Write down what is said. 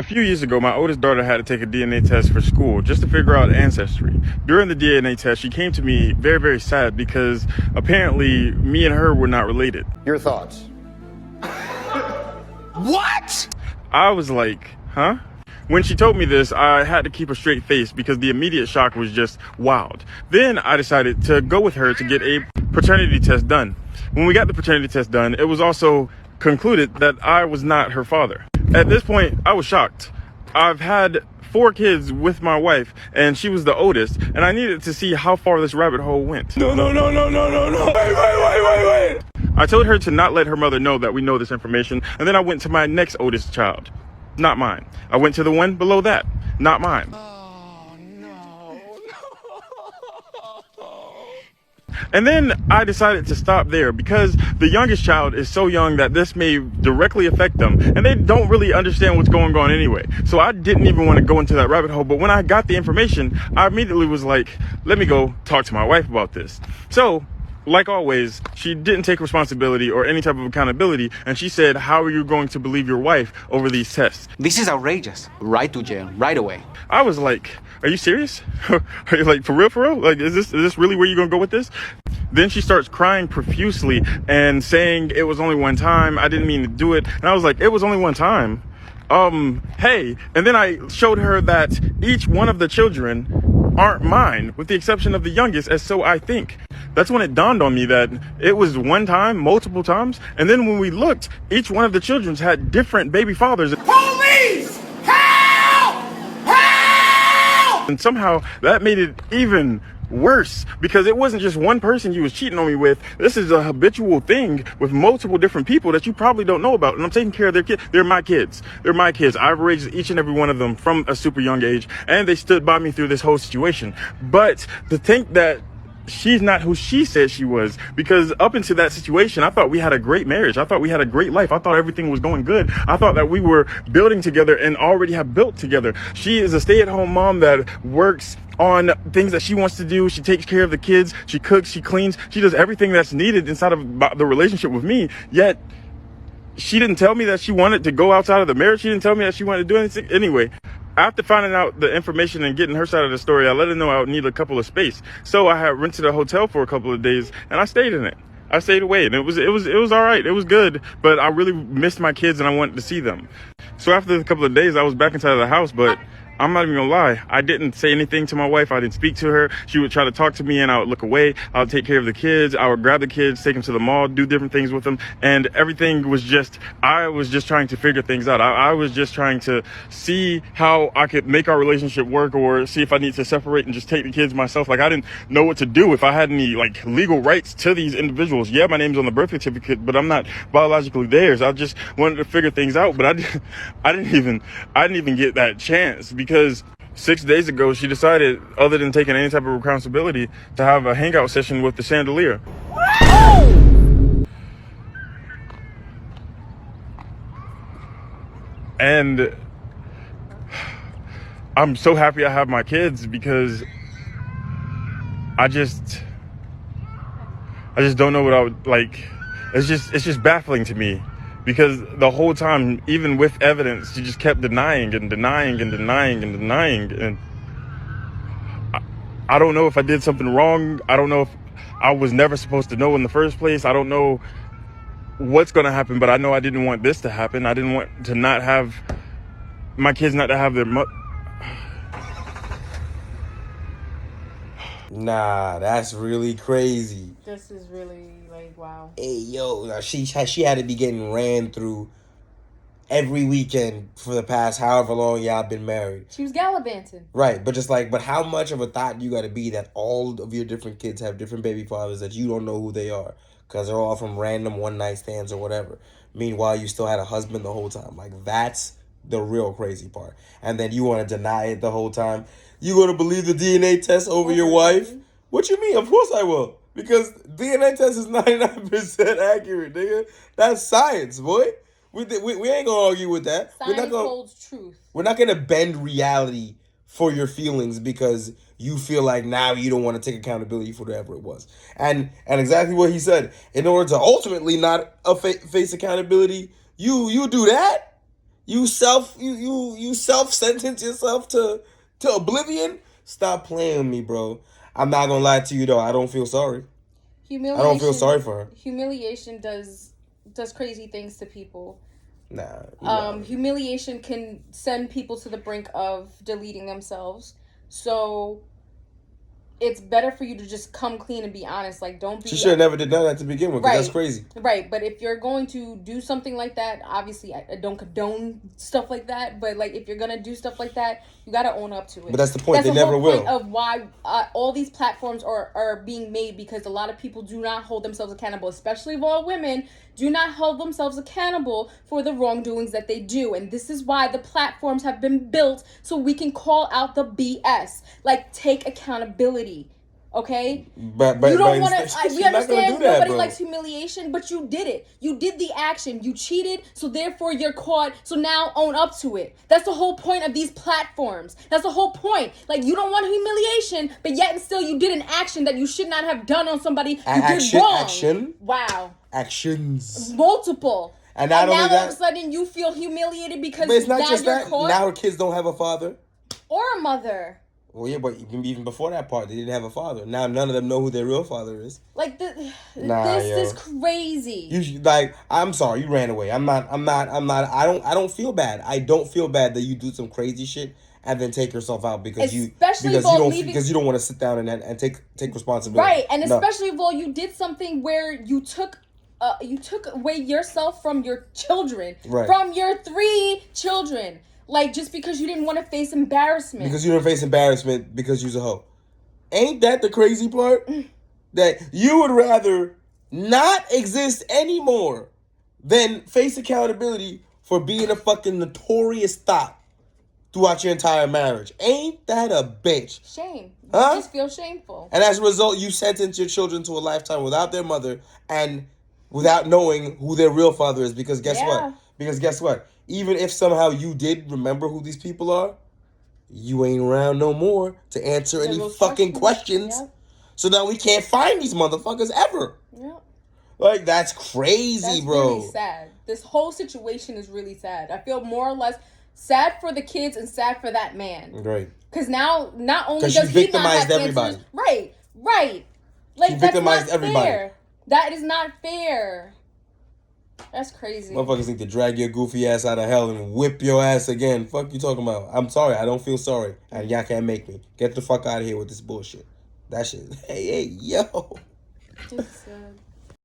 A few years ago, my oldest daughter had to take a DNA test for school just to figure out ancestry. During the DNA test, she came to me very, very sad because apparently me and her were not related. Your thoughts? What? I was like, huh? When she told me this, I had to keep a straight face because the immediate shock was just wild. Then I decided to go with her to get a paternity test done. When we got the paternity test done, it was also concluded that I was not her father. At this point, I was shocked. I've had 4 kids with my wife, and she was the oldest, and I needed to see how far this rabbit hole went. No. Wait. I told her to not let her mother know that we know this information, and then I went to my next oldest child. Not mine. I went to the one below that. Not mine. Oh, no. And then I decided to stop there because the youngest child is so young that this may directly affect them, and they don't really understand what's going on anyway. So I didn't even want to go into that rabbit hole. But when I got the information, I immediately was like, let me go talk to my wife about this. So, like always, she didn't take responsibility or any type of accountability, and she said, how are you going to believe your wife over these tests? This is outrageous. Right to jail, right away. I was like, are you serious? Are you like, for real? Like, is this really where you're gonna go with this? Then she starts crying profusely and saying it was only one time. I didn't mean to do it. And I was like, it was only one time. Hey. And then I showed her that each one of the children aren't mine, with the exception of the youngest, as so I think. That's when it dawned on me that it was one time, multiple times. And then when we looked, each one of the children had different baby fathers. Police! Help! Help! And somehow that made it even worse because it wasn't just one person you was cheating on me with. This is a habitual thing with multiple different people that you probably don't know about. And I'm taking care of their kids. They're my kids. I've raised each and every one of them from a super young age, and they stood by me through this whole situation. But to think that she's not who she said she was, because up into that situation, I thought we had a great marriage. I thought we had a great life. I thought everything was going good. I thought that we were building together and already have built together. She is a stay-at-home mom that works on things that she wants to do. She takes care of the kids. She cooks, she cleans, she does everything that's needed inside of the relationship with me. Yet she didn't tell me that she wanted to go outside of the marriage. She didn't tell me that she wanted to do anything. Anyway, after finding out the information and getting her side of the story, I let her know I would need a couple of space. So I had rented a hotel for a couple of days, and I stayed in it. I stayed away, and it was all right. It was good, but I really missed my kids and I wanted to see them. So after a couple of days, I was back inside of the house, but I'm not even gonna lie. I didn't say anything to my wife. I didn't speak to her. She would try to talk to me and I would look away. I would take care of the kids. I would grab the kids, take them to the mall, do different things with them. And everything was I was just trying to figure things out. I was just trying to see how I could make our relationship work, or see if I need to separate and just take the kids myself. Like, I didn't know what to do, if I had any like legal rights to these individuals. Yeah, my name's on the birth certificate, but I'm not biologically theirs. I just wanted to figure things out, but I didn't even get that chance, because 6 days ago she decided, other than taking any type of responsibility, to have a hangout session with the chandelier. And I'm so happy I have my kids, because I just don't know what I would like. It's just baffling to me, because the whole time, even with evidence, she just kept denying. And I don't know if I did something wrong. I don't know if I was never supposed to know in the first place. I don't know what's going to happen, but I know I didn't want this to happen. I didn't want to not have my kids, not to have their Nah, that's really crazy. This is really like, wow. Hey, yo, now she had to be getting ran through every weekend for the past however long y'all been married. She was gallivanting. Right, but but how much of a thought you got to be that all of your different kids have different baby fathers that you don't know who they are, because they're all from random one-night stands or whatever. Meanwhile, you still had a husband the whole time. Like, that's the real crazy part. And then you want to deny it the whole time. You going to believe the DNA test over your wife? What you mean? Of course I will. Because DNA test is 99% accurate, nigga. That's science, boy. We ain't going to argue with that. Science holds truth. We're not going to bend reality for your feelings because you feel like now you don't want to take accountability for whatever it was. And exactly what he said. In order to ultimately not face accountability, you do that? You self sentence yourself to oblivion. Stop playing with me, bro. I'm not gonna lie to you though. I don't feel sorry. Humiliation. I don't feel sorry for her. Humiliation does crazy things to people. Nah. Humiliation can send people to the brink of deleting themselves. So it's better for you to just come clean and be honest. Like, don't be... She should have never did that to begin with, because that's crazy. Right, but if you're going to do something like that, obviously I don't condone stuff like that, but like if you're going to do stuff like that, you got to own up to it. But that's the point. They never will. That's the whole point of why all these platforms are being made, because a lot of people do not hold themselves accountable, especially of all women, do not hold themselves accountable for the wrongdoings that they do. And this is why the platforms have been built, so we can call out the BS. Like, take accountability. Okay? But you don't want to... We understand nobody bro. likes humiliation, but you did it. You did the action. You cheated, so therefore you're caught. So now own up to it. That's the whole point of these platforms. That's the whole point. Like, you don't want humiliation, but yet and still you did an action that you should not have done on somebody. You did wrong. Action? Wow. Actions. Multiple. And not only now that, all of a sudden you feel humiliated because but it's not now just you're that. caught. Now her kids don't have a father. Or a mother. Well, yeah, but even before that part, they didn't have a father. Now none of them know who their real father is. Like, this is crazy. You I'm sorry, you ran away. I don't feel bad. I don't feel bad that you do some crazy shit and then take yourself out because you don't want to sit down and take responsibility. Right, and especially if you did something where you took away yourself from your children, from your 3 children. Like, just because you didn't want to face embarrassment. Because you didn't face embarrassment because you're a hoe. Ain't that the crazy part? That you would rather not exist anymore than face accountability for being a fucking notorious thought throughout your entire marriage. Ain't that a bitch? Shame. Huh? You just feel shameful. And as a result, you sentence your children to a lifetime without their mother and without knowing who their real father is. Because guess what? Because guess what? Even if somehow you did remember who these people are, you ain't around no more to answer any fucking questions. Yep. So now we can't find these motherfuckers ever. Yep. Like, that's crazy, bro. That's really sad. This whole situation is really sad. I feel more or less sad for the kids and sad for that man. Right. Because now, not only does he not have everybody. Answers, right. Like, that's not everybody. Fair. That is not fair. That's crazy. Motherfuckers need to drag your goofy ass out of hell and whip your ass again. Fuck you talking about? I'm sorry. I don't feel sorry. And y'all can't make me. Get the fuck out of here with this bullshit. That shit. Hey, yo. It's sad.